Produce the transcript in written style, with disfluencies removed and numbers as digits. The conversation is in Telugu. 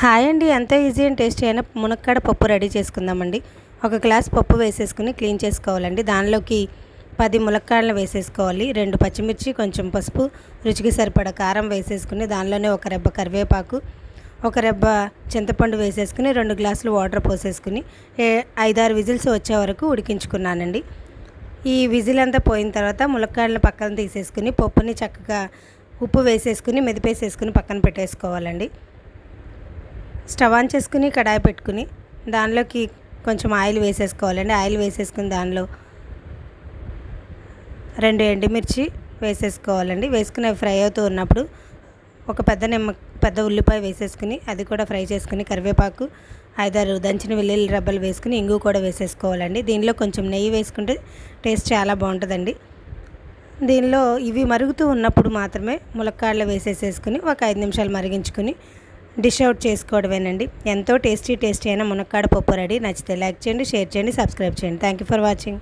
హాయ్ అండి, ఎంతో ఈజీ అండ్ టేస్టీ అయిన మునక్కాడ పప్పు రెడీ చేసుకుందామండి. ఒక గ్లాస్ పప్పు వేసేసుకుని క్లీన్ చేసుకోవాలండి. దానిలోకి 10 ములక్కాడలు వేసేసుకోవాలి. 2 పచ్చిమిర్చి, కొంచెం పసుపు, రుచికి సరిపడా కారం వేసేసుకుని దానిలోనే ఒక రెబ్బ కరివేపాకు, ఒక రెబ్బ చింతపండు వేసేసుకుని 2 గ్లాసులు వాటర్ పోసేసుకుని 5-6 విజిల్స్ వచ్చే వరకు ఉడికించుకున్నానండి. ఈ విజిల్ అంతా పోయిన తర్వాత ములక్కాడలు పక్కన తీసేసుకుని పప్పుని చక్కగా ఉప్పు వేసేసుకుని మెదిపేసేసుకుని పక్కన పెట్టేసుకోవాలండి. స్టవ్ ఆన్ చేసుకుని కడాయి పెట్టుకుని దానిలోకి కొంచెం ఆయిల్ వేసేసుకోవాలండి. ఆయిల్ వేసేసుకుని దానిలో 2 ఎండుమిర్చి వేసేసుకోవాలండి. వేసుకుని అవి ఫ్రై అవుతూ ఉన్నప్పుడు ఒక పెద్ద ఉల్లిపాయ వేసేసుకుని అది కూడా ఫ్రై చేసుకుని కరివేపాకు, 5-6 దంచిన వెల్లుల్లి రెబ్బలు వేసుకుని ఇంగు కూడా వేసేసుకోవాలండి. దీనిలో కొంచెం నెయ్యి వేసుకుంటే టేస్ట్ చాలా బాగుంటుందండి. దీనిలో ఇవి మరుగుతూ ఉన్నప్పుడు మాత్రమే ములక్కాడలు వేసేసుకుని ఒక 5 నిమిషాలు మరిగించుకుని డిష్ అవుట్ చేసుకోవడమేనండి. ఎంతో టేస్టీ అయిన మునక్కాడ పప్పు రెడీ. నచ్చితే లైక్ చేయండి, షేర్ చేయండి, సబ్స్క్రైబ్ చేయండి. Thank you for watching.